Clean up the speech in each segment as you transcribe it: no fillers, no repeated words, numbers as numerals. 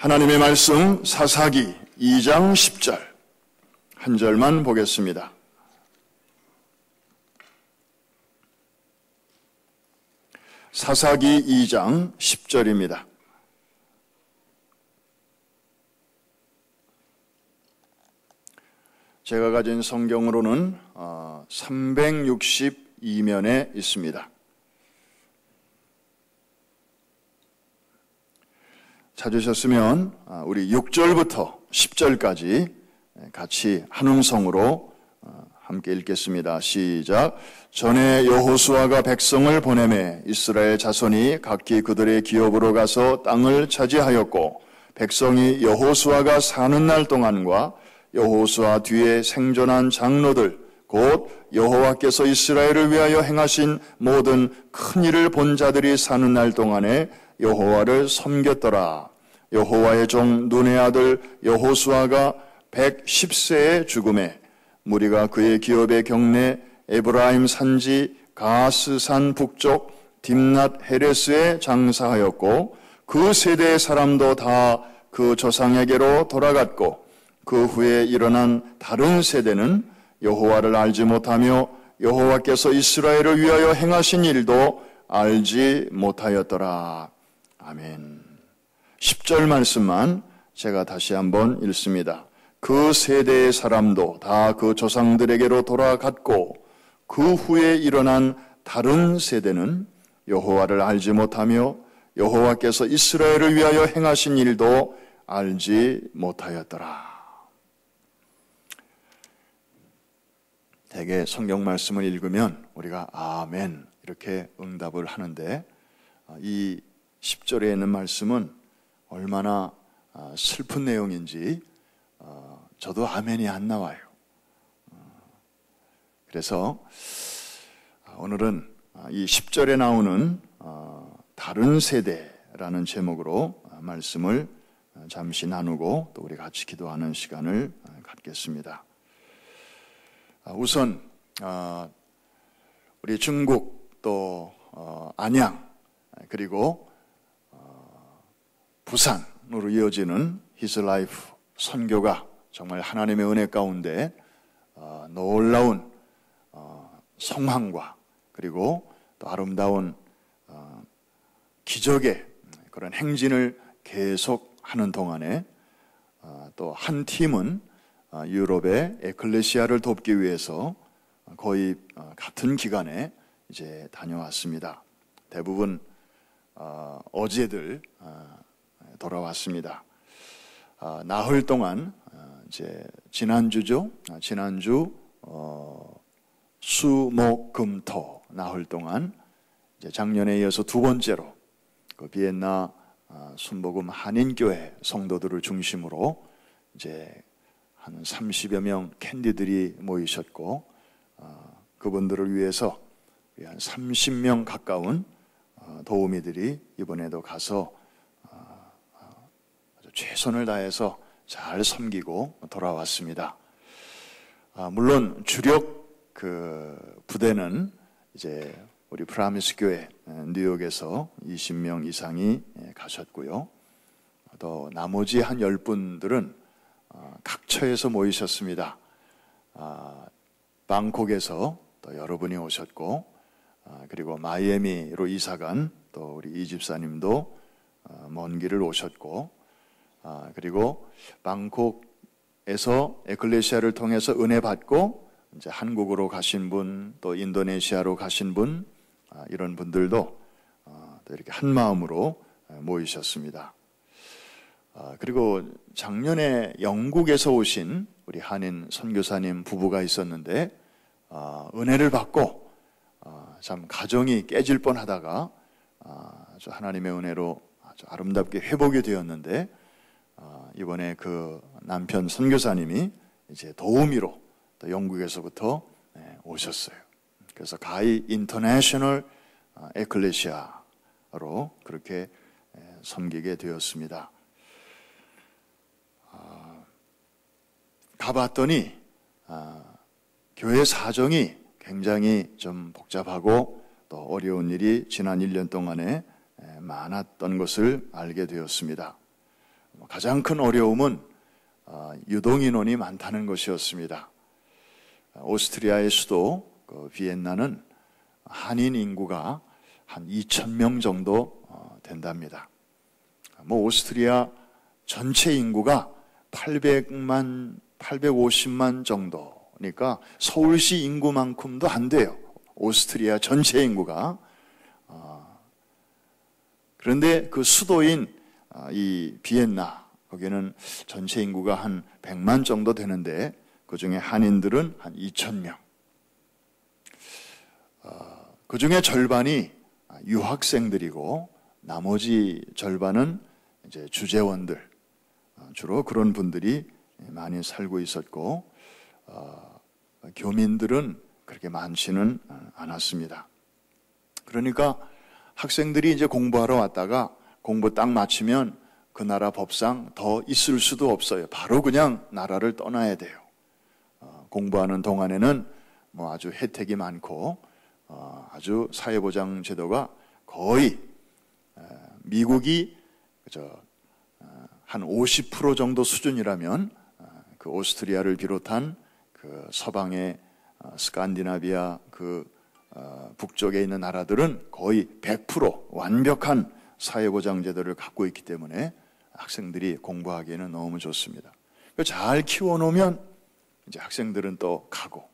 하나님의 말씀 사사기 2장 10절 한 절만 보겠습니다. 사사기 2장 10절입니다. 제가 가진 성경으로는 362면에 있습니다. 찾으셨으면 우리 6절부터 10절까지 같이 한 음성으로 함께 읽겠습니다. 시작. 전에 여호수아가 백성을 보내매 이스라엘 자손이 각기 그들의 기업으로 가서 땅을 차지하였고 백성이 여호수아가 사는 날 동안과 여호수아 뒤에 생존한 장로들 곧 여호와께서 이스라엘을 위하여 행하신 모든 큰 일을 본 자들이 사는 날 동안에 여호와를 섬겼더라. 여호와의 종 눈의 아들 여호수아가 110세에 죽음에 무리가 그의 기업의 경내 에브라임 산지 가스산 북쪽 딥낫 헤레스에 장사하였고 그 세대의 사람도 다 그 조상에게로 돌아갔고 그 후에 일어난 다른 세대는 여호와를 알지 못하며 여호와께서 이스라엘을 위하여 행하신 일도 알지 못하였더라. 아멘. 10절 말씀만 제가 다시 한번 읽습니다. 그 세대의 사람도 다 그 조상들에게로 돌아갔고 그 후에 일어난 다른 세대는 여호와를 알지 못하며 여호와께서 이스라엘을 위하여 행하신 일도 알지 못하였더라. 대개 성경 말씀을 읽으면 우리가 아멘 이렇게 응답을 하는데 이 10절에 있는 말씀은 얼마나 슬픈 내용인지 저도 아멘이 안 나와요. 그래서 오늘은 이 10절에 나오는 다른 세대라는 제목으로 말씀을 잠시 나누고 또 우리 같이 기도하는 시간을 갖겠습니다. 우선 우리 중국 또 안양 그리고 부산으로 이어지는 히스라이프 선교가 정말 하나님의 은혜 가운데 놀라운 성황과 그리고 또 아름다운 기적의 그런 행진을 계속하는 동안에 또 한 팀은 유럽의 에클레시아를 돕기 위해서 거의 같은 기간에 이제 다녀왔습니다. 대부분 어제들 돌아왔습니다. 나흘 동안 이제 지난주죠. 지난주 수목금토 나흘 동안 이제 작년에 이어서 두 번째로 그 비엔나 순복음 한인교회 성도들을 중심으로 이제 한 30여 명 캔디들이 모이셨고 그분들을 위해서 한 30명 가까운 도우미들이 이번에도 가서 아주 최선을 다해서 잘 섬기고 돌아왔습니다. 물론 주력 그 부대는 이제 우리 프라미스 교회 뉴욕에서 20명 이상이 가셨고요. 또 나머지 한 10분들은 각처에서 모이셨습니다. 방콕에서 또 여러분이 오셨고 그리고 마이애미로 이사간 또 우리 이 집사님도 먼 길을 오셨고 그리고 방콕에서 에클레시아를 통해서 은혜 받고 이제 한국으로 가신 분, 또 인도네시아로 가신 분 이런 분들도 또 이렇게 한 마음으로 모이셨습니다. 그리고 작년에 영국에서 오신 우리 한인 선교사님 부부가 있었는데 은혜를 받고 참 가정이 깨질 뻔하다가 아주 하나님의 은혜로 아주 아름답게 회복이 되었는데 이번에 그 남편 선교사님이 이제 도우미로 또 영국에서부터 오셨어요. 그래서 가히 인터내셔널 에클레시아로 그렇게 섬기게 되었습니다. 가봤더니 교회 사정이 굉장히 좀 복잡하고 또 어려운 일이 지난 1년 동안에 많았던 것을 알게 되었습니다. 가장 큰 어려움은 유동인원이 많다는 것이었습니다. 오스트리아의 수도 비엔나는 한인 인구가 한 2,000명 정도 된답니다. 오스트리아 전체 인구가 850만 정도니까 서울시 인구만큼도 안 돼요. 오스트리아 전체 인구가. 그런데 그 수도인 이 비엔나, 거기는 전체 인구가 한 100만 정도 되는데 그 중에 한인들은 한 2,000명. 그 중에 절반이 유학생들이고 나머지 절반은 이제 주재원들, 주로 그런 분들이 많이 살고 있었고, 교민들은 그렇게 많지는 않았습니다. 그러니까 학생들이 이제 공부하러 왔다가 공부 딱 마치면 그 나라 법상 더 있을 수도 없어요. 바로 그냥 나라를 떠나야 돼요. 공부하는 동안에는 뭐 아주 혜택이 많고 아주 사회보장 제도가 거의 미국이 한 50% 정도 수준이라면 그 오스트리아를 비롯한 그 서방의 스칸디나비아 그 북쪽에 있는 나라들은 거의 100% 완벽한 사회보장 제도를 갖고 있기 때문에 학생들이 공부하기에는 너무 좋습니다. 잘 키워놓으면 이제 학생들은 또 가고.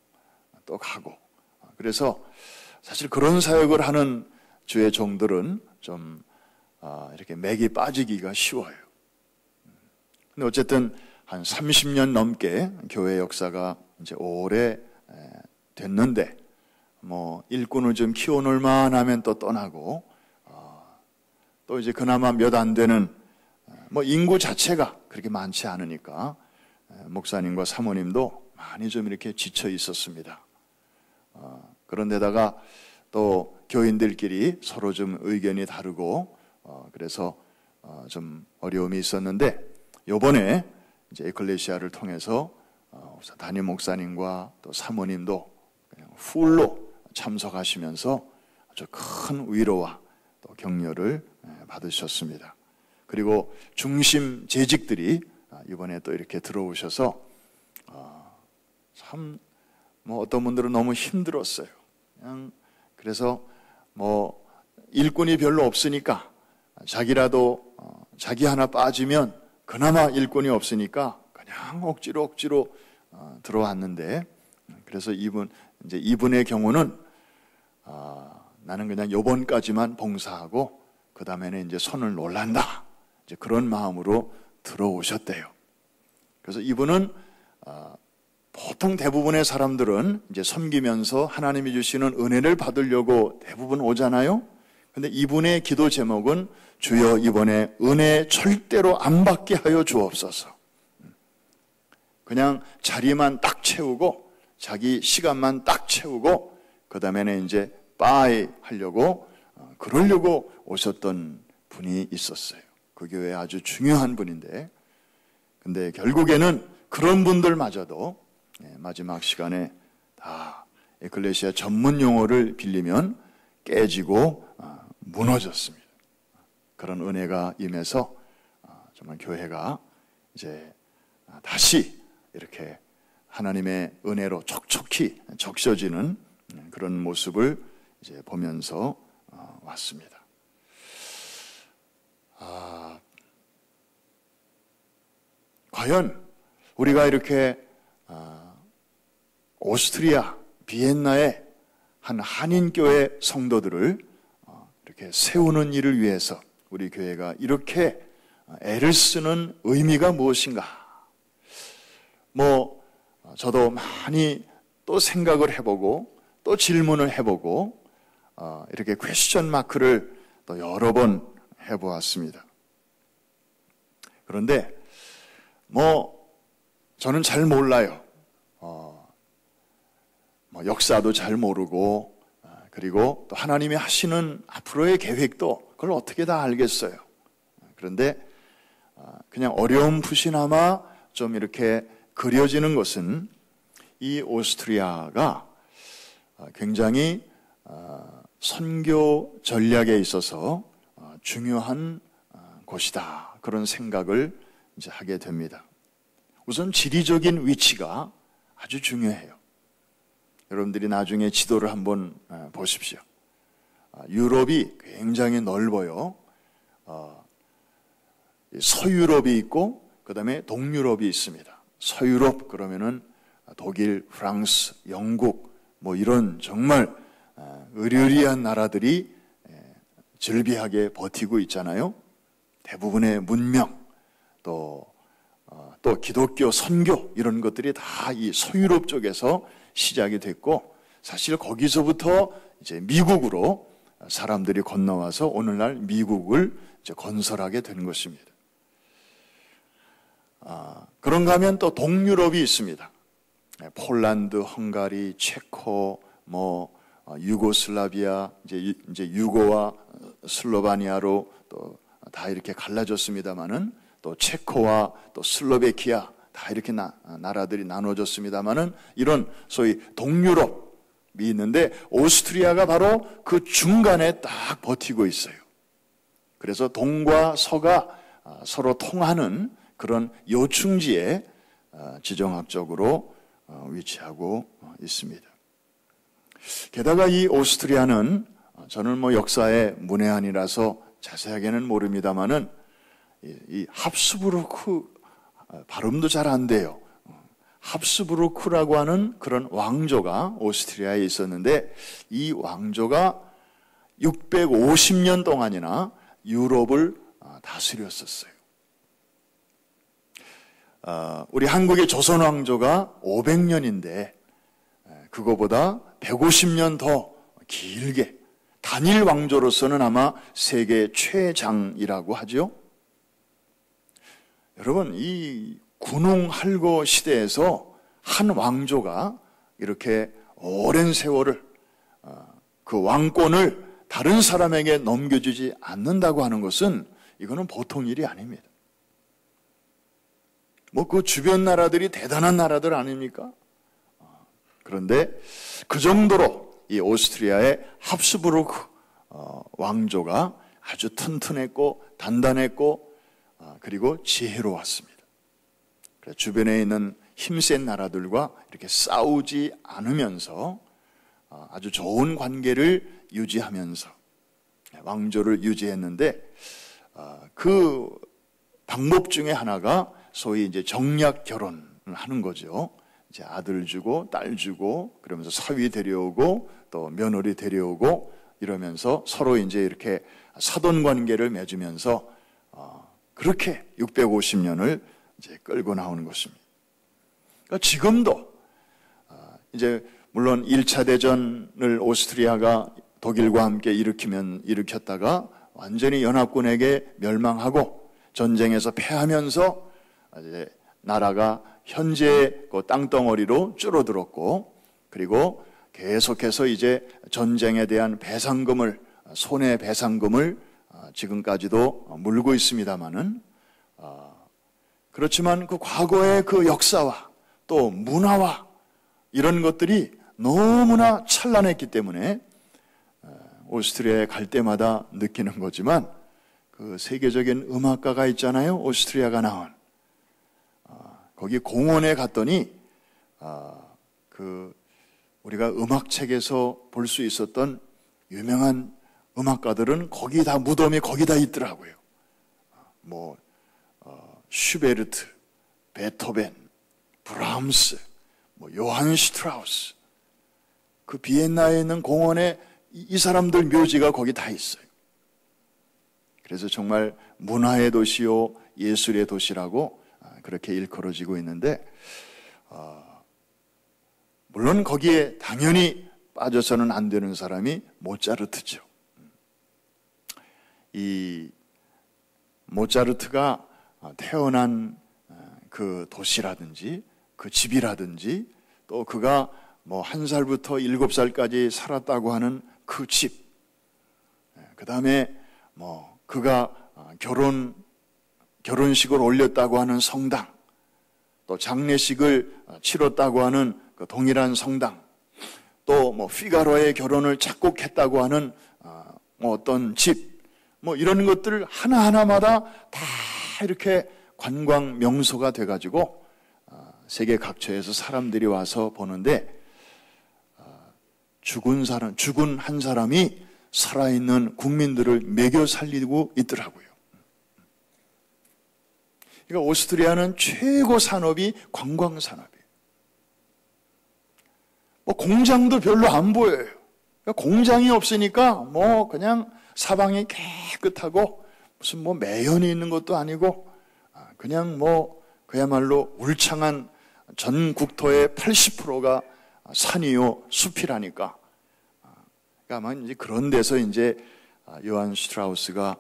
그래서 사실 그런 사역을 하는 주의 종들은 좀 이렇게 맥이 빠지기가 쉬워요. 근데 어쨌든 한 30년 넘게 교회 역사가 이제 오래 됐는데 뭐 일꾼을 좀 키워놓을 만하면 또 떠나고 또 이제 그나마 몇 안 되는 뭐 인구 자체가 그렇게 많지 않으니까 목사님과 사모님도 많이 좀 이렇게 지쳐 있었습니다. 그런데다가 또 교인들끼리 서로 좀 의견이 다르고 그래서 좀 어려움이 있었는데 요번에 이제 에클레시아를 통해서 담임 목사님과 또 사모님도 그냥 풀로 참석하시면서 아주 큰 위로와 또 격려를 받으셨습니다. 그리고 중심 재직들이 이번에 또 이렇게 들어오셔서 참 뭐 어떤 분들은 너무 힘들었어요. 그냥 그래서 뭐 일꾼이 별로 없으니까 자기라도 자기 하나 빠지면 그나마 일꾼이 없으니까 그냥 억지로 들어왔는데 그래서 이분의 경우는 나는 그냥 요번까지만 봉사하고 그 다음에는 이제 손을 놓는다. 이제 그런 마음으로 들어오셨대요. 그래서 이분은 보통 대부분의 사람들은 이제 섬기면서 하나님이 주시는 은혜를 받으려고 대부분 오잖아요. 근데 이분의 기도 제목은 주여 이번에 은혜 절대로 안 받게 하여 주옵소서. 그냥 자리만 딱 채우고 자기 시간만 딱 채우고 그 다음에는 이제 빠이 하려고 그러려고 오셨던 분이 있었어요. 그 교회 아주 중요한 분인데 근데 결국에는 그런 분들마저도 마지막 시간에 다 에클레시아 전문 용어를 빌리면 깨지고 무너졌습니다. 그런 은혜가 임해서 정말 교회가 이제 다시 이렇게 하나님의 은혜로 촉촉히 적셔지는 그런 모습을 이제 보면서 왔습니다. 과연 우리가 이렇게 오스트리아 비엔나의 한 한인교회 성도들을 이렇게 세우는 일을 위해서 우리 교회가 이렇게 애를 쓰는 의미가 무엇인가? 뭐 저도 많이 또 생각을 해보고 또 질문을 해보고 이렇게 퀘스천 마크를 또 여러 번 해보았습니다. 그런데 뭐 저는 잘 몰라요. 뭐 역사도 잘 모르고 그리고 또 하나님이 하시는 앞으로의 계획도 그걸 어떻게 다 알겠어요. 그런데 그냥 어렴풋이나마 좀 이렇게 그려지는 것은 이 오스트리아가 굉장히 선교 전략에 있어서 중요한 곳이다. 그런 생각을 이제 하게 됩니다. 우선 지리적인 위치가 아주 중요해요. 여러분들이 나중에 지도를 한번 보십시오. 유럽이 굉장히 넓어요. 서유럽이 있고 그 다음에 동유럽이 있습니다. 서유럽 그러면은 독일, 프랑스, 영국 뭐 이런 정말 의리의리한 나라들이 즐비하게 버티고 있잖아요. 대부분의 문명 또 기독교 선교 이런 것들이 다 이 서유럽 쪽에서 시작이 됐고, 사실 거기서부터 이제 미국으로 사람들이 건너와서 오늘날 미국을 이제 건설하게 된 것입니다. 그런가 하면 또 동유럽이 있습니다. 폴란드, 헝가리, 체코, 유고슬라비아, 이제 유고와 슬로바니아로 또 다 이렇게 갈라졌습니다만은, 또 체코와 또 슬로베키아 다 이렇게 나라들이 나눠졌습니다만은, 이런 소위 동유럽이 있는데 오스트리아가 바로 그 중간에 딱 버티고 있어요. 그래서 동과 서가 서로 통하는 그런 요충지에 지정학적으로 위치하고 있습니다. 게다가 이 오스트리아는, 저는 역사의 문외한이라서 자세하게는 모릅니다만은, 이 합스부르크 발음도 잘 안 돼요. 합스부르크라고 하는 그런 왕조가 오스트리아에 있었는데, 이 왕조가 650년 동안이나 유럽을 다스렸었어요. 우리 한국의 조선 왕조가 500년인데 그거보다 150년 더 길게, 단일 왕조로서는 아마 세계 최장이라고 하죠. 여러분, 이 군웅할거 시대에서 한 왕조가 이렇게 오랜 세월을 그 왕권을 다른 사람에게 넘겨주지 않는다고 하는 것은, 이거는 보통 일이 아닙니다. 그 주변 나라들이 대단한 나라들 아닙니까? 그런데 그 정도로 이 오스트리아의 합스부르크 왕조가 아주 튼튼했고 단단했고 그리고 지혜로웠습니다. 그래서 주변에 있는 힘센 나라들과 이렇게 싸우지 않으면서 아주 좋은 관계를 유지하면서 왕조를 유지했는데, 그 방법 중에 하나가 소위 이제 정략 결혼을 하는 거죠. 이제 아들 주고 딸 주고 그러면서 사위 데려오고 또 며느리 데려오고 이러면서 서로 이제 이렇게 사돈 관계를 맺으면서 그렇게 650년을 이제 끌고 나오는 것입니다. 그러니까 지금도 이제 물론 1차 대전을 오스트리아가 독일과 함께 일으켰다가 완전히 연합군에게 멸망하고 전쟁에서 패하면서 이제 나라가 현재의 그 땅덩어리로 줄어들었고, 그리고 계속해서 이제 전쟁에 대한 배상금을, 손해배상금을 지금까지도 물고 있습니다만은, 그렇지만 그 과거의 그 역사와 또 문화와 이런 것들이 너무나 찬란했기 때문에 오스트리아에 갈 때마다 느끼는 거지만, 그 세계적인 음악가가 있잖아요. 오스트리아가 나온. 거기 공원에 갔더니 우리가 음악책에서 볼 수 있었던 유명한 음악가들은 거기 다 무덤이 거기 다 있더라고요. 슈베르트, 베토벤, 브람스, 요한 슈트라우스, 그 비엔나에 있는 공원에 이 사람들 묘지가 거기 다 있어요. 그래서 정말 문화의 도시요 예술의 도시라고 그렇게 일컬어지고 있는데, 물론 거기에 당연히 빠져서는 안 되는 사람이 모차르트죠. 이 모차르트가 태어난 그 도시라든지 그 집이라든지, 또 그가 1살부터 7살까지 살았다고 하는 그 집, 그 다음에 그가 결혼식을 올렸다고 하는 성당, 또 장례식을 치렀다고 하는 그 동일한 성당, 또 피가로의 결혼을 작곡했다고 하는 어떤 집, 이런 것들 하나하나마다 다 이렇게 관광 명소가 돼가지고 세계 각처에서 사람들이 와서 보는데 죽은 한 사람이 살아있는 국민들을 먹여 살리고 있더라고요. 그러니까 오스트리아는 최고 산업이 관광 산업이에요. 공장도 별로 안 보여요. 그러니까 공장이 없으니까 그냥 사방이 깨끗하고 무슨 매연이 있는 것도 아니고 그냥 그야말로 울창한 전 국토의 80%가 산이요 숲이라니까. 그러니까 아마 이제 그런 데서 이제 요한 슈트라우스가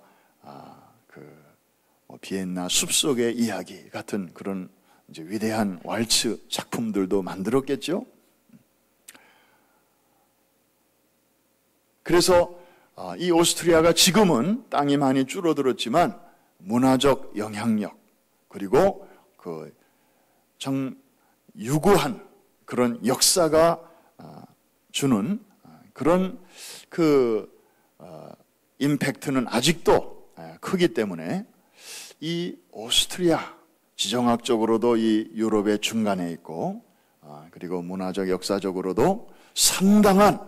비엔나 숲속의 이야기 같은 그런 이제 위대한 왈츠 작품들도 만들었겠죠. 그래서 이 오스트리아가 지금은 땅이 많이 줄어들었지만 문화적 영향력 그리고 유구한 그런 역사가 주는 그런 임팩트는 아직도 크기 때문에 이 오스트리아 지정학적으로도 이 유럽의 중간에 있고 그리고 문화적 역사적으로도 상당한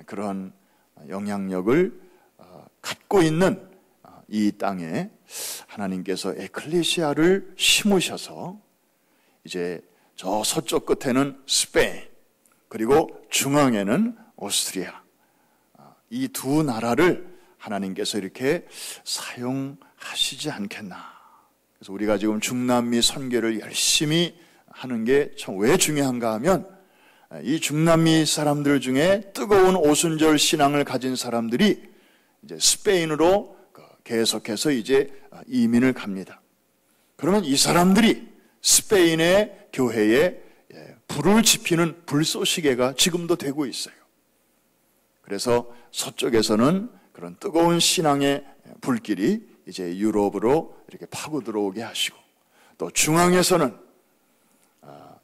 그런 영향력을 갖고 있는 이 땅에 하나님께서 에클레시아를 심으셔서 이제 저 서쪽 끝에는 스페인 그리고 중앙에는 오스트리아 이 두 나라를 하나님께서 이렇게 사용하시지 않겠나. 그래서 우리가 지금 중남미 선교를 열심히 하는 게 참 왜 중요한가 하면 이 중남미 사람들 중에 뜨거운 오순절 신앙을 가진 사람들이 이제 스페인으로 계속해서 이제 이민을 갑니다. 그러면 이 사람들이 스페인의 교회에 불을 지피는 불쏘시개가 지금도 되고 있어요. 그래서 서쪽에서는 그런 뜨거운 신앙의 불길이 이제 유럽으로 이렇게 파고 들어오게 하시고 또 중앙에서는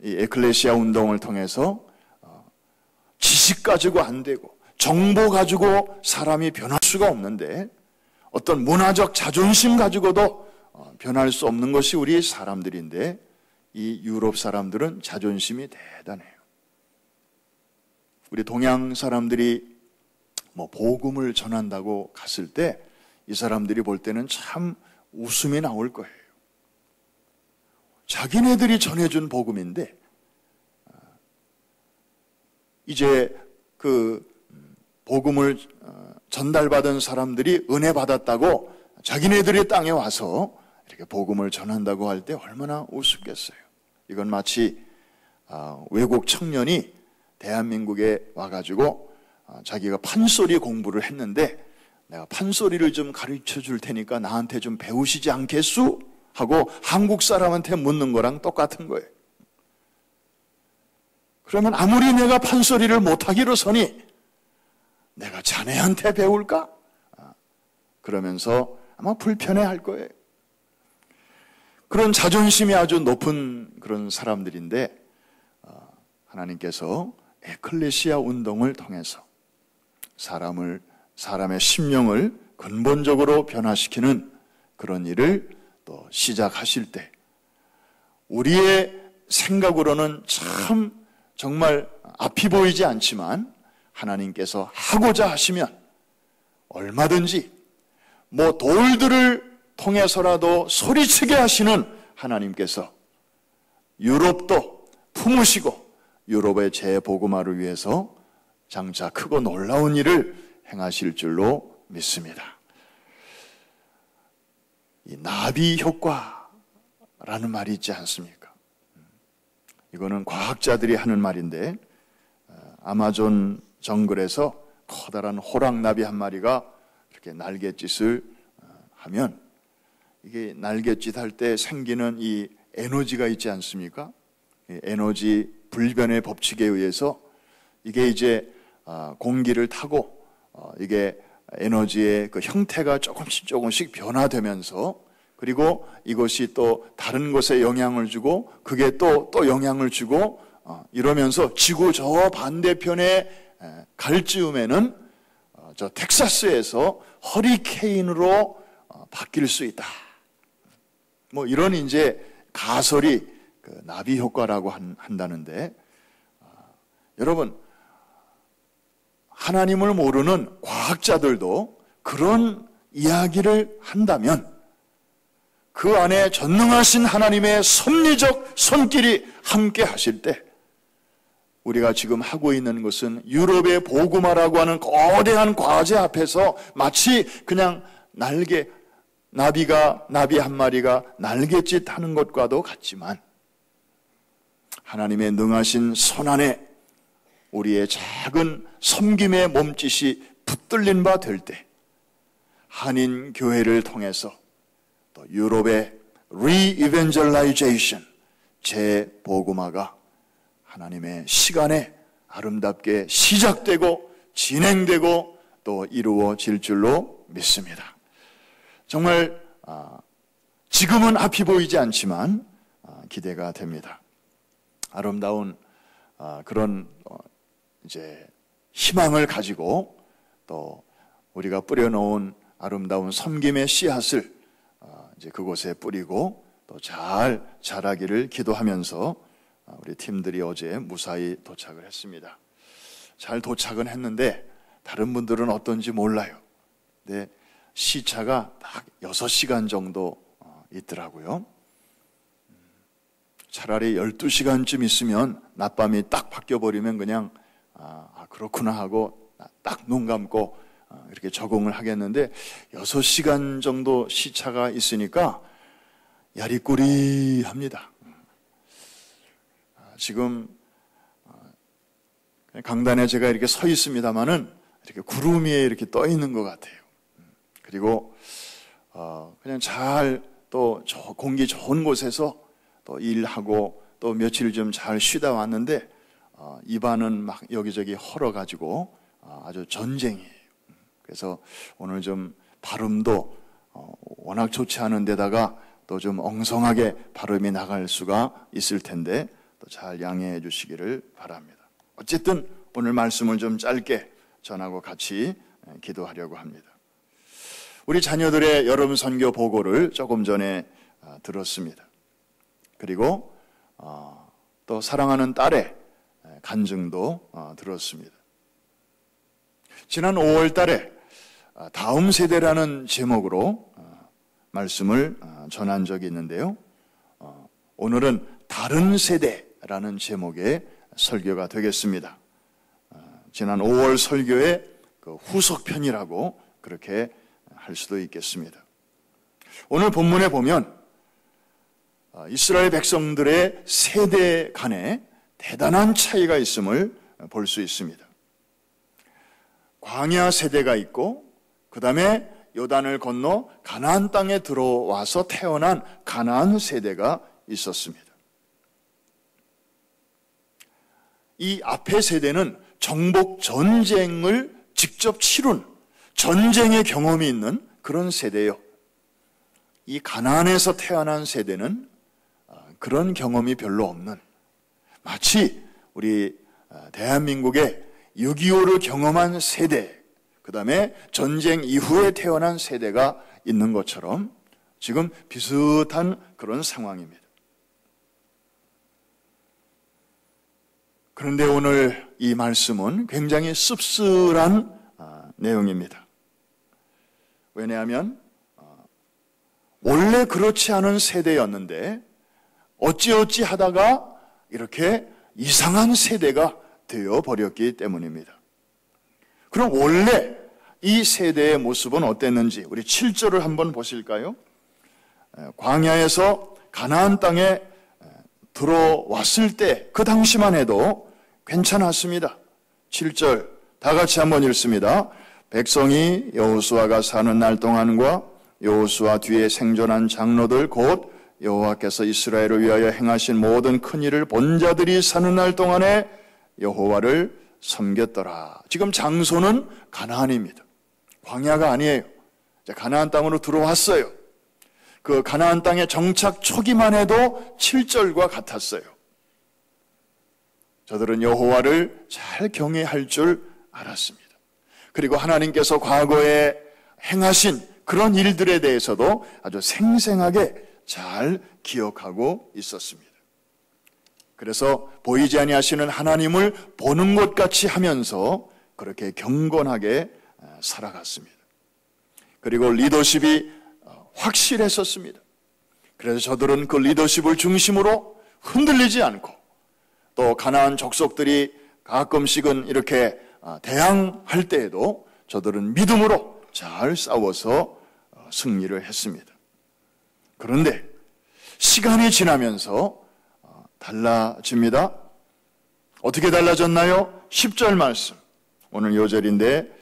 이 에클레시아 운동을 통해서 지식 가지고 안 되고 정보 가지고 사람이 변할 수가 없는데 어떤 문화적 자존심 가지고도 변할 수 없는 것이 우리 사람들인데 이 유럽 사람들은 자존심이 대단해요. 우리 동양 사람들이 복음을 전한다고 갔을 때 이 사람들이 볼 때는 참 웃음이 나올 거예요. 자기네들이 전해준 복음인데 이제 복음을 전달받은 사람들이 은혜 받았다고 자기네들의 땅에 와서 이렇게 복음을 전한다고 할 때 얼마나 우습겠어요. 이건 마치 외국 청년이 대한민국에 와가지고 자기가 판소리 공부를 했는데 내가 판소리를 좀 가르쳐 줄 테니까 나한테 좀 배우시지 않겠수? 하고 한국 사람한테 묻는 거랑 똑같은 거예요. 그러면 아무리 내가 판소리를 못하기로서니 내가 자네한테 배울까? 그러면서 아마 불편해할 거예요. 그런 자존심이 아주 높은 그런 사람들인데 하나님께서 에클레시아 운동을 통해서 사람의 심령을 근본적으로 변화시키는 그런 일을 또 시작하실 때 우리의 생각으로는 참 정말 앞이 보이지 않지만 하나님께서 하고자 하시면 얼마든지 돌들을 통해서라도 소리치게 하시는 하나님께서 유럽도 품으시고 유럽의 재복음화를 위해서 장차 크고 놀라운 일을 행하실 줄로 믿습니다. 이 나비 효과라는 말이 있지 않습니까? 이거는 과학자들이 하는 말인데 아마존 정글에서 커다란 호랑나비 한 마리가 이렇게 날갯짓을 하면 이게 날갯짓 할 때 생기는 이 에너지가 있지 않습니까? 에너지 불변의 법칙에 의해서 이게 이제 공기를 타고 이게 에너지의 그 형태가 조금씩 변화되면서 그리고 이것이 또 다른 곳에 영향을 주고 그게 또 영향을 주고 이러면서 지구 저 반대편에 갈 즈음에는 저 텍사스에서 허리케인으로 바뀔 수 있다. 뭐 이런 이제 가설이 그 나비 효과라고 한다는데, 여러분, 하나님을 모르는 과학자들도 그런 이야기를 한다면 그 안에 전능하신 하나님의 섭리적 손길이 함께 하실 때, 우리가 지금 하고 있는 것은 유럽의 보구마라고 하는 거대한 과제 앞에서 마치 그냥 나비 한 마리가 날갯짓 하는 것과도 같지만, 하나님의 능하신 손 안에 우리의 작은 섬김의 몸짓이 붙들린 바 될 때, 한인 교회를 통해서 또 유럽의 re-evangelization, 재보구마가 하나님의 시간에 아름답게 시작되고 진행되고 또 이루어질 줄로 믿습니다. 정말 지금은 앞이 보이지 않지만 기대가 됩니다. 아름다운 그런 이제 희망을 가지고 또 우리가 뿌려놓은 아름다운 섬김의 씨앗을 이제 그곳에 뿌리고 또 잘 자라기를 기도하면서 우리 팀들이 어제 무사히 도착을 했습니다. 잘 도착은 했는데 다른 분들은 어떤지 몰라요. 근데 시차가 딱 6시간 정도 있더라고요. 차라리 12시간쯤 있으면 낮밤이 딱 바뀌어버리면 그냥 그렇구나 하고 딱 눈 감고 이렇게 적응을 하겠는데, 6시간 정도 시차가 있으니까 야리꾸리합니다. 지금 강단에 제가 이렇게 서 있습니다만은 이렇게 구름 위에 이렇게 떠 있는 것 같아요. 그리고 그냥 잘 또 공기 좋은 곳에서 또 일하고 또 며칠 좀 잘 쉬다 왔는데 입안은 막 여기저기 헐어가지고 아주 전쟁이에요. 그래서 오늘 좀 발음도 워낙 좋지 않은 데다가 또 좀 엉성하게 발음이 나갈 수가 있을 텐데 또 잘 양해해 주시기를 바랍니다. 어쨌든 오늘 말씀을 좀 짧게 전하고 같이 기도하려고 합니다. 우리 자녀들의 여름 선교 보고를 조금 전에 들었습니다. 그리고 또 사랑하는 딸의 간증도 들었습니다. 지난 5월 달에 다음 세대라는 제목으로 말씀을 전한 적이 있는데요. 오늘은 다른 세대라는 제목의 설교가 되겠습니다. 지난 5월 설교의 그 후속편이라고 그렇게 할 수도 있겠습니다. 오늘 본문에 보면 이스라엘 백성들의 세대 간에 대단한 차이가 있음을 볼 수 있습니다. 광야 세대가 있고 그 다음에 요단을 건너 가나안 땅에 들어와서 태어난 가나안 세대가 있었습니다. 이 앞의 세대는 정복 전쟁을 직접 치룬 전쟁의 경험이 있는 그런 세대예요. 이 가나안에서 태어난 세대는 그런 경험이 별로 없는, 마치 우리 대한민국의 6.25를 경험한 세대, 그 다음에 전쟁 이후에 태어난 세대가 있는 것처럼 지금 비슷한 그런 상황입니다. 그런데 오늘 이 말씀은 굉장히 씁쓸한 내용입니다. 왜냐하면 원래 그렇지 않은 세대였는데 어찌어찌 하다가 이렇게 이상한 세대가 되어버렸기 때문입니다. 그럼 원래 이 세대의 모습은 어땠는지 우리 7절을 한번 보실까요? 광야에서 가나안 땅에 들어왔을 때 그 당시만 해도 괜찮았습니다. 7절 다 같이 한번 읽습니다. 백성이 여호수아가 사는 날 동안과 여호수아 뒤에 생존한 장로들 곧 여호와께서 이스라엘을 위하여 행하신 모든 큰 일을 본 자들이 사는 날 동안에 여호와를 섬겼더라. 지금 장소는 가나안입니다. 광야가 아니에요. 가나안 땅으로 들어왔어요. 그 가나안 땅의 정착 초기만 해도 7절과 같았어요. 저들은 여호와를 잘 경외할 줄 알았습니다. 그리고 하나님께서 과거에 행하신 그런 일들에 대해서도 아주 생생하게 잘 기억하고 있었습니다. 그래서 보이지 아니하시는 하나님을 보는 것 같이 하면서 그렇게 경건하게 살아갔습니다. 그리고 리더십이 확실했었습니다. 그래서 저들은 그 리더십을 중심으로 흔들리지 않고, 또 가나안 족속들이 가끔씩은 이렇게 대항할 때에도 저들은 믿음으로 잘 싸워서 승리를 했습니다. 그런데 시간이 지나면서 달라집니다. 어떻게 달라졌나요? 10절 말씀, 오늘 요절인데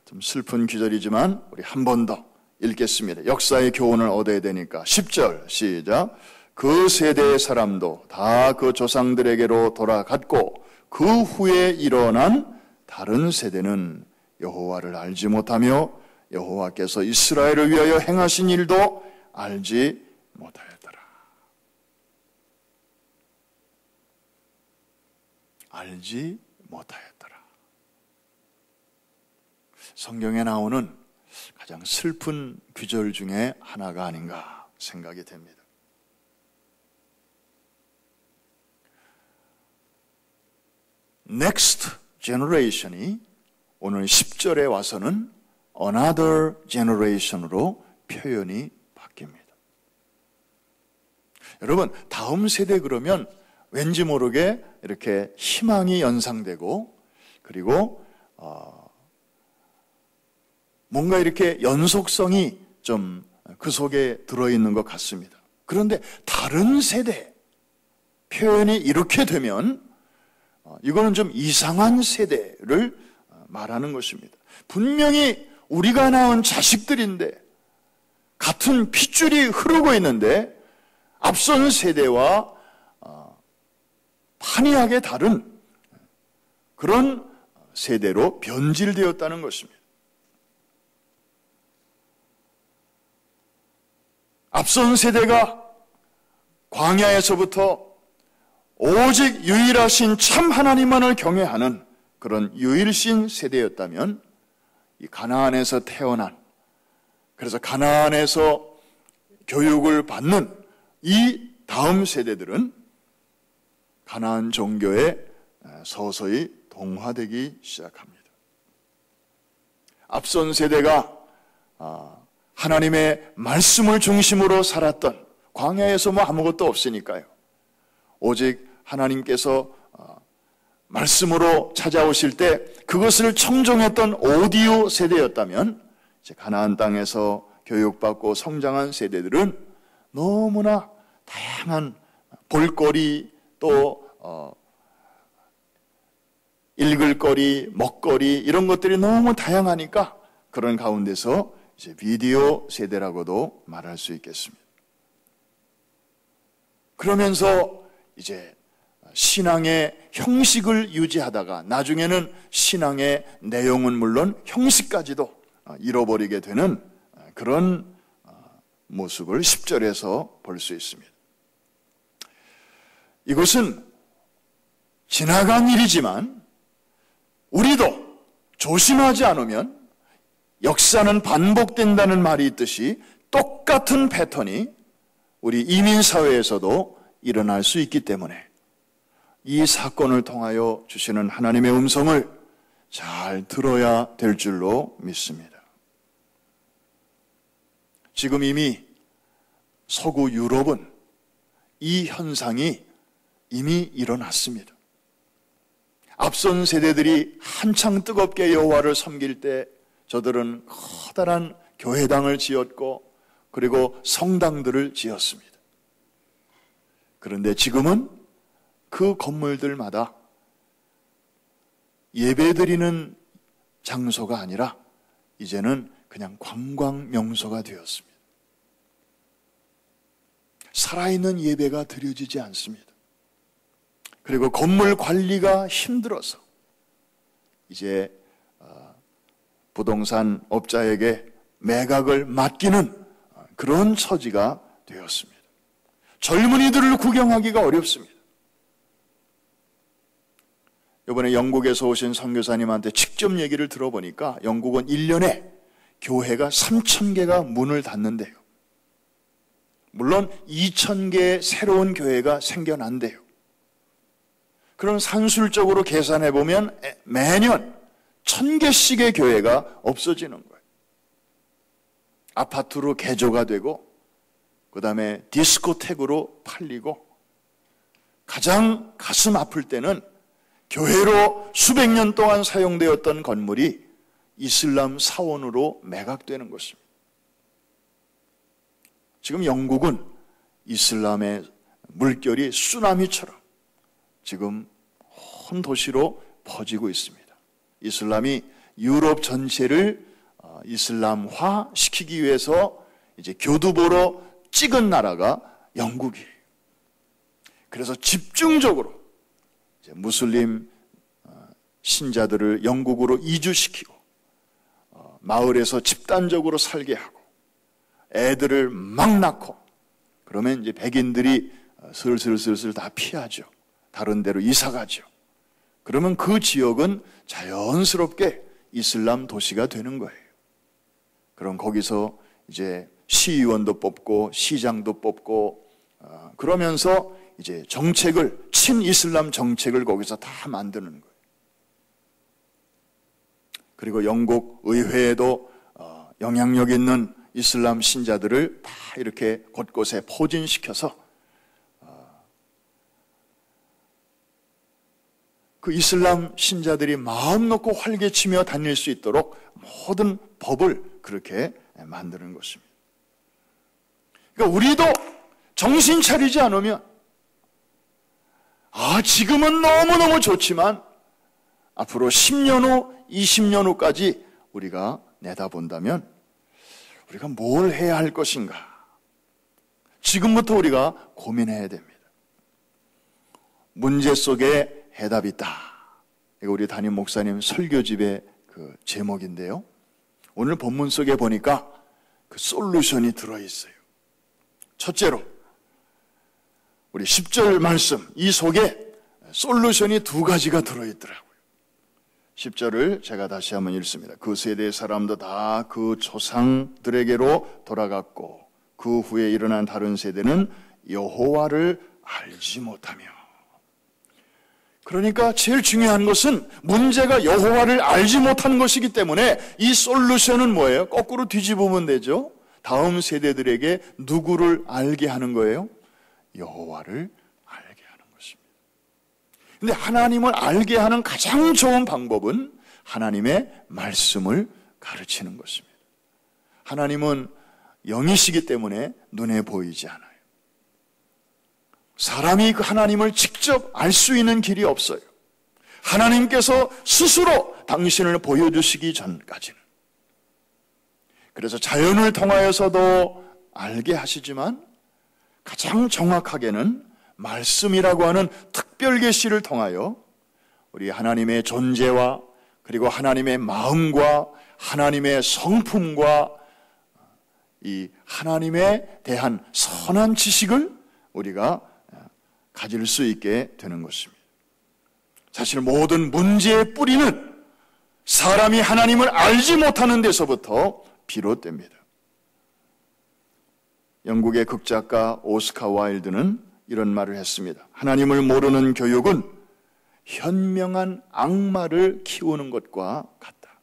좀 슬픈 귀절이지만 우리 한 번 더 읽겠습니다. 역사의 교훈을 얻어야 되니까. 10절 시작. 그 세대의 사람도 다 그 조상들에게로 돌아갔고 그 후에 일어난 다른 세대는 여호와를 알지 못하며 여호와께서 이스라엘을 위하여 행하신 일도 알지 못하였더라. 알지 못하였더라. 성경에 나오는 가장 슬픈 귀절 중에 하나가 아닌가 생각이 됩니다. Next generation이 오늘 10절에 와서는 another generation으로 표현이 바뀝니다. 여러분, 다음 세대 그러면 왠지 모르게 이렇게 희망이 연상되고, 그리고 뭔가 이렇게 연속성이 좀 그 속에 들어있는 것 같습니다. 그런데 다른 세대 표현이 이렇게 되면 이거는 좀 이상한 세대를 말하는 것입니다. 분명히 우리가 낳은 자식들인데, 같은 핏줄이 흐르고 있는데 앞선 세대와 판이하게 다른 그런 세대로 변질되었다는 것입니다. 앞선 세대가 광야에서부터 오직 유일하신 참 하나님만을 경외하는 그런 유일신 세대였다면, 이 가나안에서 태어난, 그래서 가나안에서 교육을 받는 이 다음 세대들은 가나안 종교에 서서히 동화되기 시작합니다. 앞선 세대가 하나님의 말씀을 중심으로 살았던, 광야에서 뭐 아무것도 없으니까요, 오직 하나님께서 말씀으로 찾아오실 때 그것을 청종했던 오디오 세대였다면, 이제 가나안 땅에서 교육받고 성장한 세대들은 너무나 다양한 볼거리, 또 읽을 거리, 먹거리, 이런 것들이 너무 다양하니까 그런 가운데서 이제 비디오 세대라고도 말할 수 있겠습니다. 그러면서 이제 신앙의 형식을 유지하다가 나중에는 신앙의 내용은 물론 형식까지도 잃어버리게 되는 그런 모습을 10절에서 볼 수 있습니다. 이것은 지나간 일이지만 우리도 조심하지 않으면 역사는 반복된다는 말이 있듯이 똑같은 패턴이 우리 이민사회에서도 일어날 수 있기 때문에 이 사건을 통하여 주시는 하나님의 음성을 잘 들어야 될 줄로 믿습니다. 지금 이미 서구 유럽은 이 현상이 이미 일어났습니다. 앞선 세대들이 한창 뜨겁게 여호와를 섬길 때 저들은 커다란 교회당을 지었고 그리고 성당들을 지었습니다. 그런데 지금은 그 건물들마다 예배드리는 장소가 아니라 이제는 그냥 관광 명소가 되었습니다. 살아있는 예배가 드려지지 않습니다. 그리고 건물 관리가 힘들어서 이제 부동산 업자에게 매각을 맡기는 그런 처지가 되었습니다. 젊은이들을 구경하기가 어렵습니다. 이번에 영국에서 오신 선교사님한테 직접 얘기를 들어보니까 영국은 1년에 교회가 3,000개가 문을 닫는데요. 물론 2,000개의 새로운 교회가 생겨난대요. 그럼 산술적으로 계산해 보면 매년 1,000개씩의 교회가 없어지는 거예요. 아파트로 개조가 되고 그 다음에 디스코텍으로 팔리고, 가장 가슴 아플 때는 교회로 수백 년 동안 사용되었던 건물이 이슬람 사원으로 매각되는 것입니다. 지금 영국은 이슬람의 물결이 쓰나미처럼 지금 온 도시로 퍼지고 있습니다. 이슬람이 유럽 전체를 이슬람화 시키기 위해서 이제 교두보로 찍은 나라가 영국이에요. 그래서 집중적으로 이제 무슬림 신자들을 영국으로 이주시키고 마을에서 집단적으로 살게 하고 애들을 막 낳고, 그러면 이제 백인들이 슬슬 다 피하죠. 다른 데로 이사가죠. 그러면 그 지역은 자연스럽게 이슬람 도시가 되는 거예요. 그럼 거기서 이제 시의원도 뽑고 시장도 뽑고 그러면서 이제 정책을, 친이슬람 정책을 거기서 다 만드는 거예요. 그리고 영국 의회에도 영향력 있는 이슬람 신자들을 다 이렇게 곳곳에 포진시켜서 그 이슬람 신자들이 마음 놓고 활개치며 다닐 수 있도록 모든 법을 그렇게 만드는 것입니다. 그러니까 우리도 정신 차리지 않으면, 지금은 너무너무 좋지만 앞으로 10년 후, 20년 후까지 우리가 내다본다면 우리가 뭘 해야 할 것인가? 지금부터 우리가 고민해야 됩니다. 문제 속에 해답이 있다. 이거 우리 담임 목사님 설교집의 그 제목인데요. 오늘 본문 속에 보니까 그 솔루션이 들어있어요. 첫째로 우리 10절 말씀, 이 속에 솔루션이 2가지가 들어있더라고요. 10절을 제가 다시 한번 읽습니다. 그 세대의 사람도 다 그 조상들에게로 돌아갔고 그 후에 일어난 다른 세대는 여호와를 알지 못하며. 그러니까 제일 중요한 것은 문제가 여호와를 알지 못한 것이기 때문에 이 솔루션은 뭐예요? 거꾸로 뒤집으면 되죠. 다음 세대들에게 누구를 알게 하는 거예요? 여호와를 알게 하는 것입니다. 근데 하나님을 알게 하는 가장 좋은 방법은 하나님의 말씀을 가르치는 것입니다. 하나님은 영이시기 때문에 눈에 보이지 않아요. 사람이 그 하나님을 직접 알 수 있는 길이 없어요. 하나님께서 스스로 당신을 보여주시기 전까지는. 그래서 자연을 통하여서도 알게 하시지만 가장 정확하게는 말씀이라고 하는 특별 계시를 통하여 우리 하나님의 존재와 그리고 하나님의 마음과 하나님의 성품과 이 하나님에 대한 선한 지식을 우리가 가질 수 있게 되는 것입니다. 사실 모든 문제의 뿌리는 사람이 하나님을 알지 못하는 데서부터 비롯됩니다. 영국의 극작가 오스카 와일드는 이런 말을 했습니다. 하나님을 모르는 교육은 현명한 악마를 키우는 것과 같다.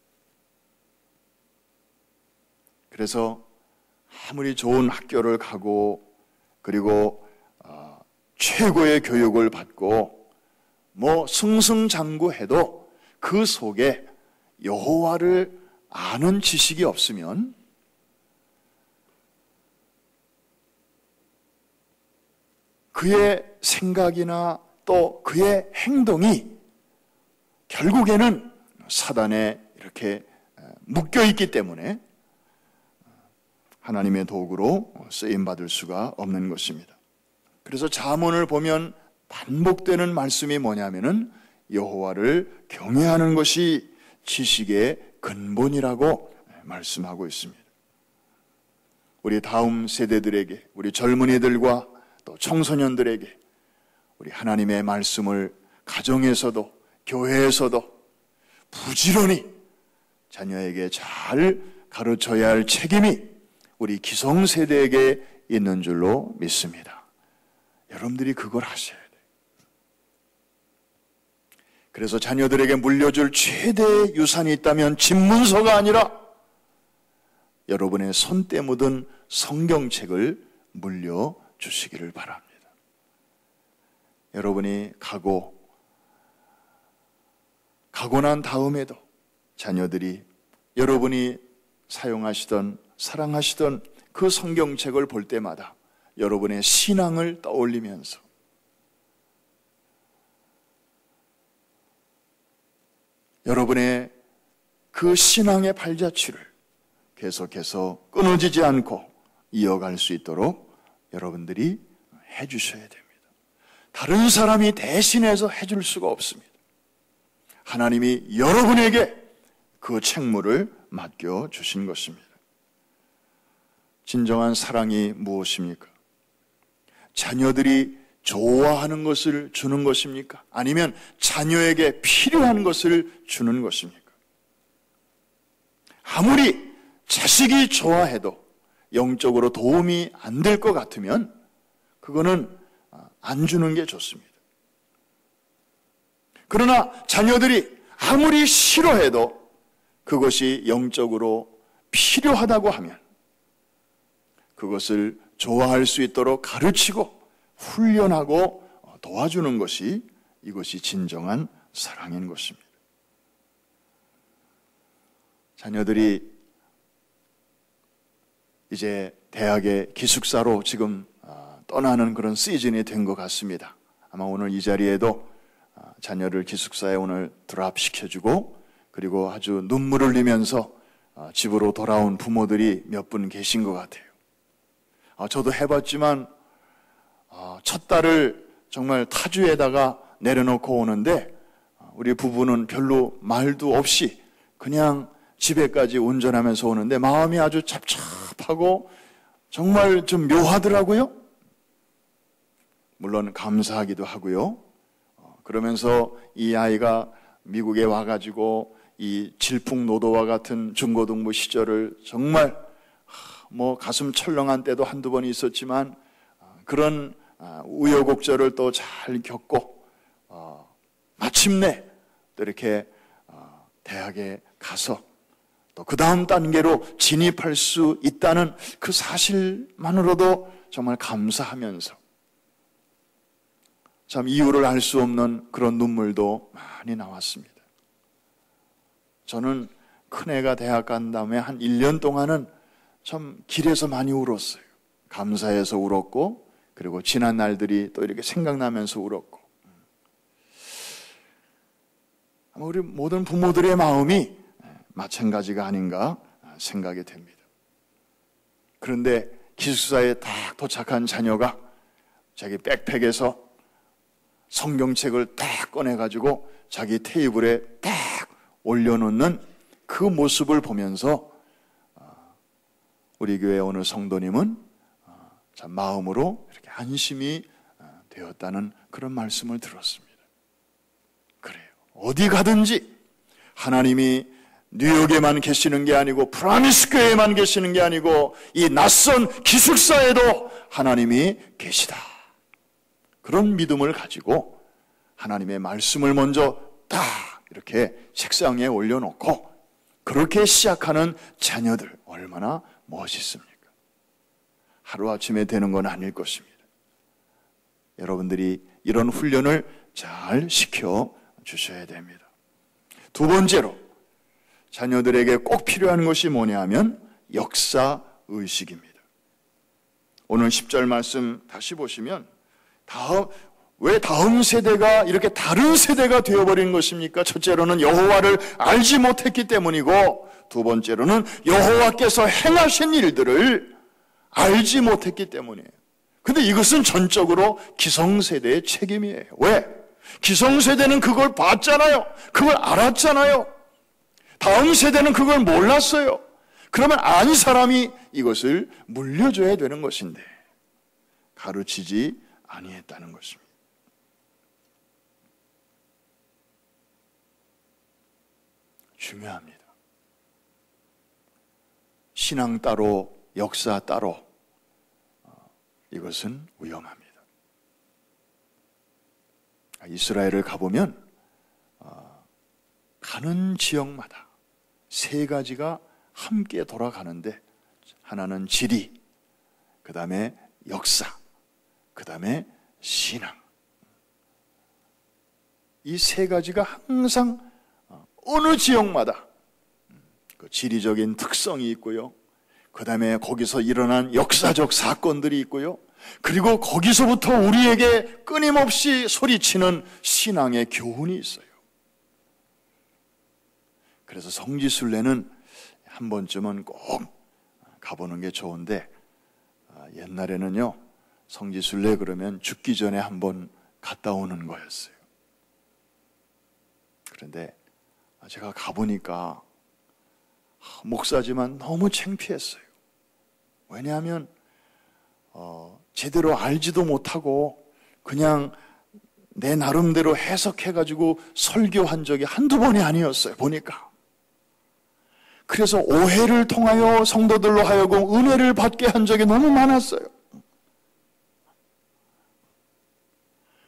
그래서 아무리 좋은 학교를 가고 그리고 최고의 교육을 받고 승승장구해도 그 속에 여호와를 아는 지식이 없으면 그의 생각이나 또 그의 행동이 결국에는 사단에 이렇게 묶여있기 때문에 하나님의 도구로 쓰임받을 수가 없는 것입니다. 그래서 잠언을 보면 반복되는 말씀이 뭐냐면은 여호와를 경외하는 것이 지식의 근본이라고 말씀하고 있습니다. 우리 다음 세대들에게, 우리 젊은이들과 또 청소년들에게 우리 하나님의 말씀을 가정에서도 교회에서도 부지런히 자녀에게 잘 가르쳐야 할 책임이 우리 기성세대에게 있는 줄로 믿습니다. 여러분들이 그걸 하셔야 돼요. 그래서 자녀들에게 물려줄 최대의 유산이 있다면 집문서가 아니라 여러분의 손때 묻은 성경책을 물려주시기를 바랍니다. 여러분이 가고 난 다음에도 자녀들이 여러분이 사용하시던 사랑하시던 그 성경책을 볼 때마다 여러분의 신앙을 떠올리면서 여러분의 그 신앙의 발자취를 계속해서 끊어지지 않고 이어갈 수 있도록 여러분들이 해주셔야 됩니다. 다른 사람이 대신해서 해줄 수가 없습니다. 하나님이 여러분에게 그 책무를 맡겨주신 것입니다. 진정한 사랑이 무엇입니까? 자녀들이 좋아하는 것을 주는 것입니까? 아니면 자녀에게 필요한 것을 주는 것입니까? 아무리 자식이 좋아해도 영적으로 도움이 안 될 것 같으면 그거는 안 주는 게 좋습니다. 그러나 자녀들이 아무리 싫어해도 그것이 영적으로 필요하다고 하면 그것을 좋아할 수 있도록 가르치고 훈련하고 도와주는 것이 이것이 진정한 사랑인 것입니다. 자녀들이 이제 대학의 기숙사로 지금 떠나는 그런 시즌이 된 것 같습니다. 아마 오늘 이 자리에도 자녀를 기숙사에 오늘 드랍시켜주고 그리고 아주 눈물을 흘리면서 집으로 돌아온 부모들이 몇 분 계신 것 같아요. 저도 해봤지만 첫 딸을 정말 타주에다가 내려놓고 오는데 우리 부부는 별로 말도 없이 그냥 집에까지 운전하면서 오는데 마음이 아주 잡잡하고 정말 좀 묘하더라고요. 물론 감사하기도 하고요. 그러면서 이 아이가 미국에 와가지고 이 질풍노도와 같은 중고등부 시절을 정말 가슴 철렁한 때도 한두 번 있었지만 그런 우여곡절을 또 잘 겪고 마침내 또 이렇게 대학에 가서 또 그 다음 단계로 진입할 수 있다는 그 사실만으로도 정말 감사하면서 참 이유를 알 수 없는 그런 눈물도 많이 나왔습니다. 저는 큰애가 대학 간 다음에 한 1년 동안은 참 길에서 많이 울었어요. 감사해서 울었고 그리고 지난 날들이 또 이렇게 생각나면서 울었고 아마 우리 모든 부모들의 마음이 마찬가지가 아닌가 생각이 됩니다. 그런데 기숙사에 딱 도착한 자녀가 자기 백팩에서 성경책을 딱 꺼내가지고 자기 테이블에 딱 올려놓는 그 모습을 보면서 우리 교회 어느 성도님은 참 마음으로 이렇게 안심이 되었다는 그런 말씀을 들었습니다. 그래요. 어디 가든지 하나님이 뉴욕에만 계시는 게 아니고 프라미스 교회에만 계시는 게 아니고 이 낯선 기숙사에도 하나님이 계시다. 그런 믿음을 가지고 하나님의 말씀을 먼저 딱 이렇게 책상에 올려놓고 그렇게 시작하는 자녀들 얼마나 멋있습니까? 하루아침에 되는 건 아닐 것입니다. 여러분들이 이런 훈련을 잘 시켜주셔야 됩니다. 두 번째로 자녀들에게 꼭 필요한 것이 뭐냐 하면 역사의식입니다. 오늘 10절 말씀 다시 보시면 왜 다음 세대가 이렇게 다른 세대가 되어버린 것입니까? 첫째로는 여호와를 알지 못했기 때문이고 두 번째로는 여호와께서 행하신 일들을 알지 못했기 때문이에요. 근데 이것은 전적으로 기성세대의 책임이에요. 왜? 기성세대는 그걸 봤잖아요. 그걸 알았잖아요. 다음 세대는 그걸 몰랐어요. 그러면 안 사람이 이것을 물려줘야 되는 것인데 가르치지 아니했다는 것입니다. 중요합니다. 신앙 따로 역사 따로 이것은 위험합니다. 이스라엘을 가보면 가는 지역마다 세 가지가 함께 돌아가는데, 하나는 지리, 그 다음에 역사, 그 다음에 신앙. 이 세 가지가 항상 어느 지역마다 그 지리적인 특성이 있고요, 그 다음에 거기서 일어난 역사적 사건들이 있고요, 그리고 거기서부터 우리에게 끊임없이 소리치는 신앙의 교훈이 있어요. 그래서 성지순례는 한 번쯤은 꼭 가보는 게 좋은데, 옛날에는요, 성지순례 그러면 죽기 전에 한번 갔다 오는 거였어요. 그런데 제가 가보니까 목사지만 너무 창피했어요. 왜냐하면 제대로 알지도 못하고 그냥 내 나름대로 해석해가지고 설교한 적이 한두 번이 아니었어요, 보니까. 그래서 오해를 통하여 성도들로 하여금 은혜를 받게 한 적이 너무 많았어요.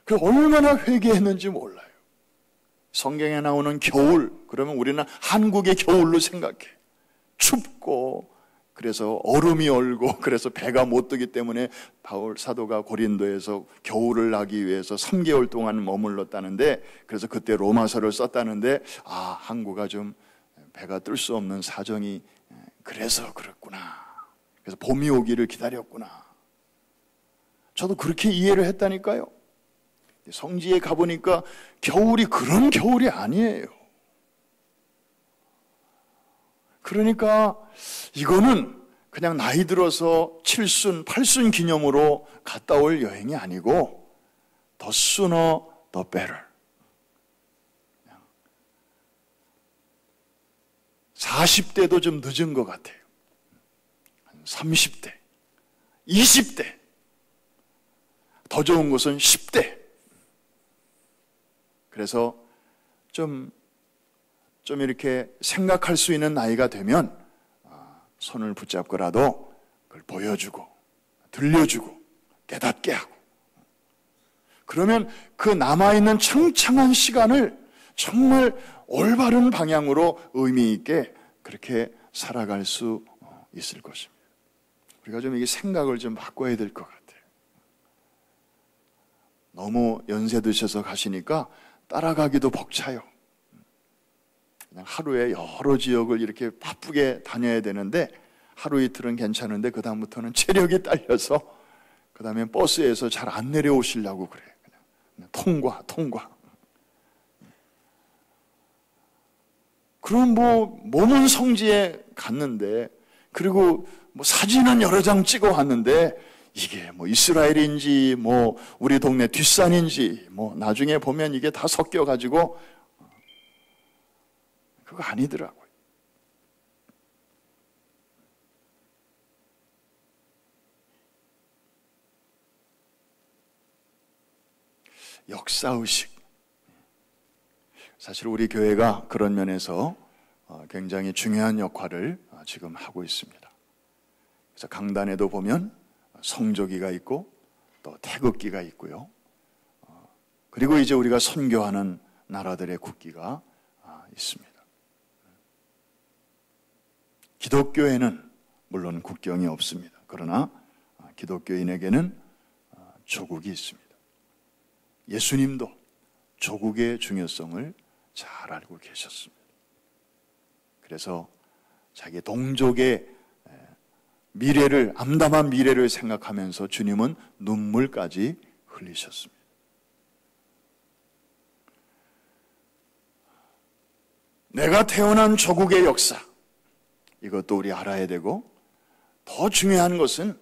그 얼마나 회개했는지 몰라요. 성경에 나오는 겨울, 그러면 우리는 한국의 겨울로 생각해. 춥고, 그래서 얼음이 얼고, 그래서 배가 못 뜨기 때문에 바울 사도가 고린도에서 겨울을 나기 위해서 3개월 동안 머물렀다는데, 그래서 그때 로마서를 썼다는데, 한국가 좀 배가 뜰 수 없는 사정이 그래서 그렇구나. 그래서 봄이 오기를 기다렸구나. 저도 그렇게 이해를 했다니까요. 성지에 가보니까 겨울이 그런 겨울이 아니에요. 그러니까 이거는 그냥 나이 들어서 7순, 8순 기념으로 갔다 올 여행이 아니고 the sooner the better. 40대도 좀 늦은 것 같아요. 30대, 20대, 더 좋은 것은 10대. 그래서 좀 이렇게 생각할 수 있는 나이가 되면 손을 붙잡고라도 그걸 보여주고 들려주고 깨닫게 하고, 그러면 그 남아있는 창창한 시간을 정말 올바른 방향으로 의미 있게 그렇게 살아갈 수 있을 것입니다. 우리가 좀 이게 생각을 좀 바꿔야 될 것 같아요. 너무 연세 드셔서 가시니까 따라가기도 벅차요. 그냥 하루에 여러 지역을 이렇게 바쁘게 다녀야 되는데 하루 이틀은 괜찮은데 그 다음부터는 체력이 딸려서 그 다음에 버스에서 잘 안 내려오시려고 그래요. 그냥 통과. 그럼 몸은 성지에 갔는데, 그리고 사진은 여러 장 찍어 왔는데, 이게 이스라엘인지 우리 동네 뒷산인지 나중에 보면 이게 다 섞여가지고 그거 아니더라고요. 역사의식. 사실 우리 교회가 그런 면에서 굉장히 중요한 역할을 지금 하고 있습니다. 그래서 강단에도 보면 성조기가 있고 또 태극기가 있고요. 그리고 이제 우리가 선교하는 나라들의 국기가 있습니다. 기독교에는 물론 국경이 없습니다. 그러나 기독교인에게는 조국이 있습니다. 예수님도 조국의 중요성을 잘 알고 계셨습니다. 그래서 자기 동족의 미래를, 암담한 미래를 생각하면서 주님은 눈물까지 흘리셨습니다. 내가 태어난 조국의 역사, 이것도 우리 알아야 되고, 더 중요한 것은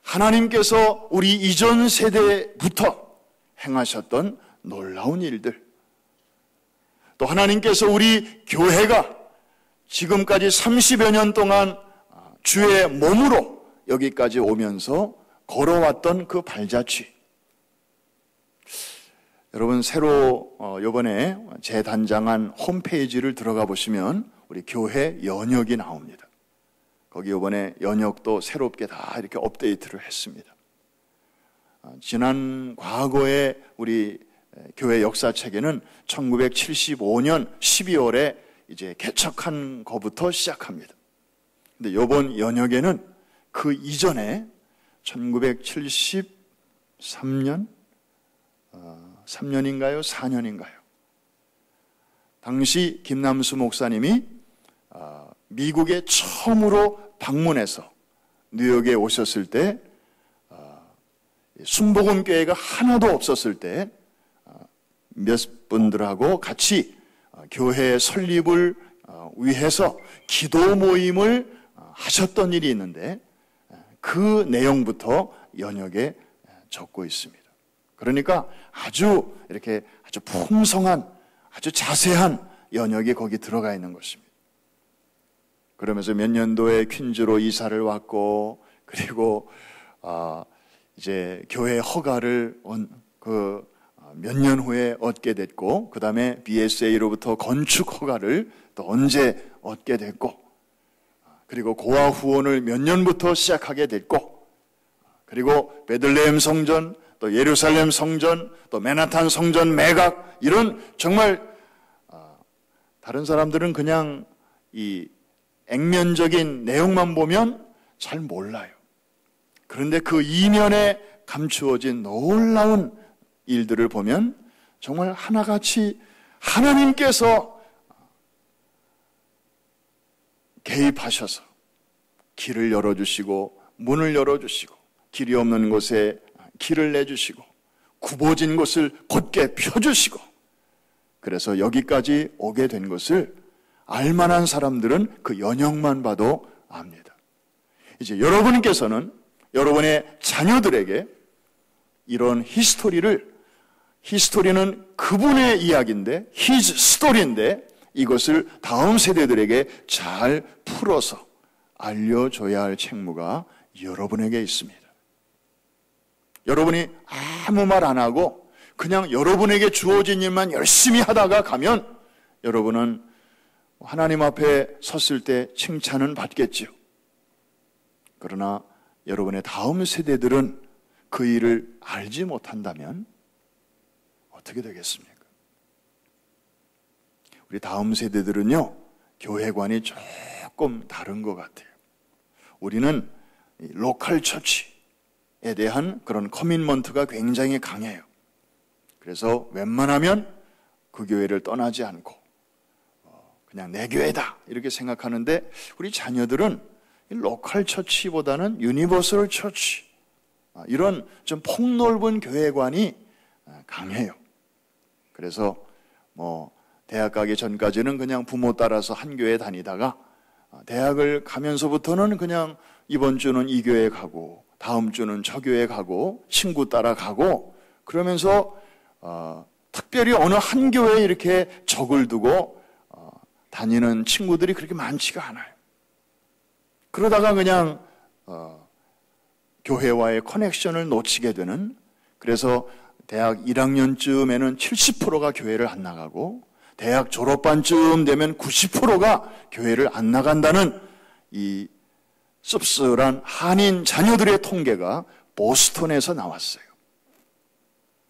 하나님께서 우리 이전 세대부터 행하셨던 놀라운 일들, 또 하나님께서 우리 교회가 지금까지 30여 년 동안 주의 몸으로 여기까지 오면서 걸어왔던 그 발자취. 여러분 새로 이번에 재단장한 홈페이지를 들어가 보시면 우리 교회 연역이 나옵니다. 거기 이번에 연역도 새롭게 다 이렇게 업데이트를 했습니다. 지난 과거의 우리 교회 역사책에는 1975년 12월에 이제 개척한 것부터 시작합니다. 근데 이번 연역에는 그 이전에 1973년 3년인가요? 4년인가요? 당시 김남수 목사님이 미국에 처음으로 방문해서 뉴욕에 오셨을 때 순복음교회가 하나도 없었을 때 몇 분들하고 같이 교회 설립을 위해서 기도 모임을 하셨던 일이 있는데 그 내용부터 연역에 적고 있습니다. 그러니까 아주 이렇게 아주 풍성한 아주 자세한 연역이 거기 들어가 있는 것입니다. 그러면서 몇 년도에 퀸즈로 이사를 왔고, 그리고 이제 교회 허가를 몇 년 후에 얻게 됐고, 그 다음에 BSA로부터 건축 허가를 또 언제 얻게 됐고, 그리고 고아 후원을 몇 년부터 시작하게 됐고, 그리고 베들레헴 성전, 또 예루살렘 성전, 또 맨하탄 성전 매각, 이런 정말 다른 사람들은 그냥 이 액면적인 내용만 보면 잘 몰라요. 그런데 그 이면에 감추어진 놀라운 일들을 보면 정말 하나같이 하나님께서 개입하셔서 길을 열어주시고 문을 열어주시고 길이 없는 곳에 길을 내주시고 굽어진 곳을 곧게 펴주시고 그래서 여기까지 오게 된 것을 알만한 사람들은 그 연역만 봐도 압니다. 이제 여러분께서는 여러분의 자녀들에게 이런 히스토리는 그분의 이야기인데, his story인데 이것을 다음 세대들에게 잘 풀어서 알려줘야 할 책무가 여러분에게 있습니다. 여러분이 아무 말 안 하고 그냥 여러분에게 주어진 일만 열심히 하다가 가면 여러분은 하나님 앞에 섰을 때 칭찬은 받겠지요. 그러나 여러분의 다음 세대들은 그 일을 알지 못한다면 어떻게 되겠습니까? 우리 다음 세대들은요, 교회관이 조금 다른 것 같아요. 우리는 로컬 처치에 대한 그런 커밋먼트가 굉장히 강해요. 그래서 웬만하면 그 교회를 떠나지 않고 그냥 내 교회다 이렇게 생각하는데, 우리 자녀들은 로컬 처치보다는 유니버설 처치, 이런 좀 폭넓은 교회관이 강해요. 그래서 대학 가기 전까지는 그냥 부모 따라서 한 교회 다니다가 대학을 가면서부터는 그냥 이번 주는 이 교회 가고 다음 주는 저 교회 가고 친구 따라 가고, 그러면서 특별히 어느 한 교회에 이렇게 적을 두고 다니는 친구들이 그렇게 많지가 않아요. 그러다가 그냥 교회와의 커넥션을 놓치게 되는, 그래서 대학 1학년쯤에는 70%가 교회를 안 나가고 대학 졸업반쯤 되면 90%가 교회를 안 나간다는 이 씁쓸한 한인 자녀들의 통계가 보스턴에서 나왔어요.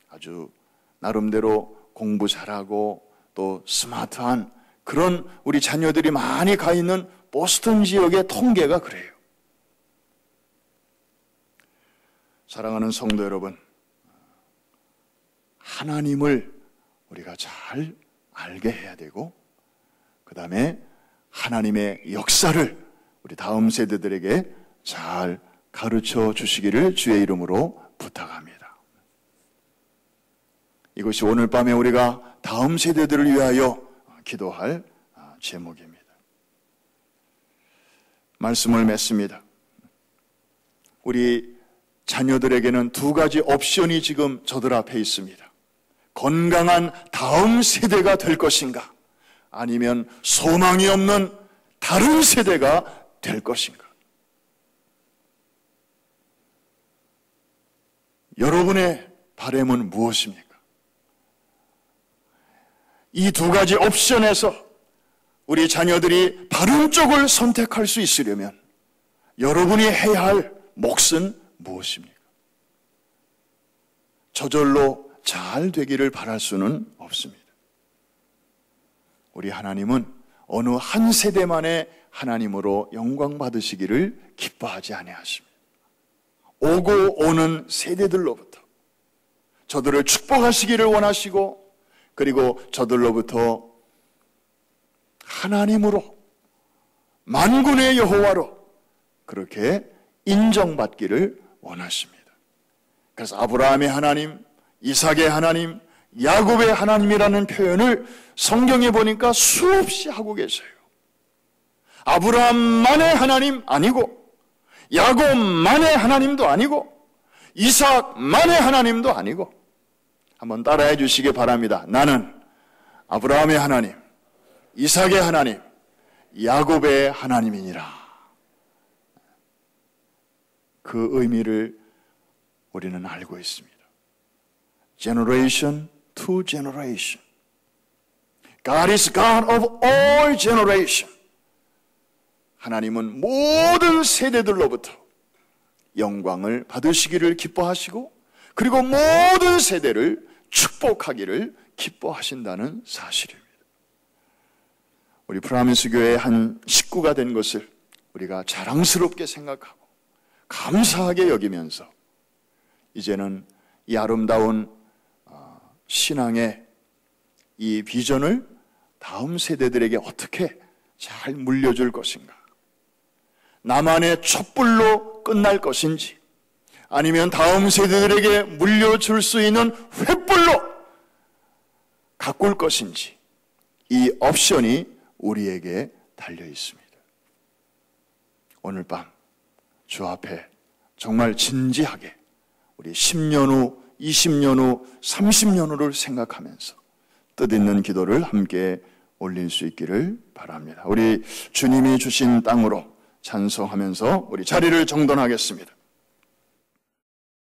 아주 나름대로 공부 잘하고 또 스마트한 그런 우리 자녀들이 많이 가 있는 보스턴 지역의 통계가 그래요. 사랑하는 성도 여러분, 하나님을 우리가 잘 알게 해야 되고, 그 다음에 하나님의 역사를 우리 다음 세대들에게 잘 가르쳐 주시기를 주의 이름으로 부탁합니다. 이것이 오늘 밤에 우리가 다음 세대들을 위하여 기도할 제목입니다. 말씀을 맺습니다. 우리 자녀들에게는 두 가지 옵션이 지금 저들 앞에 있습니다. 건강한 다음 세대가 될 것인가, 아니면 소망이 없는 다른 세대가 될 것인가. 여러분의 바람은 무엇입니까? 이 두 가지 옵션에서 우리 자녀들이 바른 쪽을 선택할 수 있으려면 여러분이 해야 할 몫은 무엇입니까? 저절로 잘 되기를 바랄 수는 없습니다. 우리 하나님은 어느 한 세대만의 하나님으로 영광 받으시기를 기뻐하지 아니하십니다. 오고 오는 세대들로부터 저들을 축복하시기를 원하시고, 그리고 저들로부터 하나님으로, 만군의 여호와로 그렇게 인정받기를 원하십니다. 그래서 아브라함의 하나님, 이삭의 하나님, 야곱의 하나님이라는 표현을 성경에 보니까 수없이 하고 계세요. 아브라함만의 하나님 아니고, 야곱만의 하나님도 아니고, 이삭만의 하나님도 아니고, 한번 따라해 주시기 바랍니다. 나는 아브라함의 하나님, 이삭의 하나님, 야곱의 하나님이니라. 그 의미를 우리는 알고 있습니다. Generation to generation. God is God of all generation. 하나님은 모든 세대들로부터 영광을 받으시기를 기뻐하시고, 그리고 모든 세대를 축복하기를 기뻐하신다는 사실입니다. 우리 프라미스 교회의 한 식구가 된 것을 우리가 자랑스럽게 생각하고 감사하게 여기면서, 이제는 이 아름다운 신앙의 이 비전을 다음 세대들에게 어떻게 잘 물려줄 것인가, 나만의 촛불로 끝날 것인지, 아니면 다음 세대들에게 물려줄 수 있는 횃불로 가꿀 것인지, 이 옵션이 우리에게 달려 있습니다. 오늘 밤 주 앞에 정말 진지하게 우리 10년 후, 20년 후, 30년 후를 생각하면서 뜻있는 기도를 함께 올릴 수 있기를 바랍니다. 우리 주님이 주신 땅으로 찬송하면서 우리 자리를 정돈하겠습니다.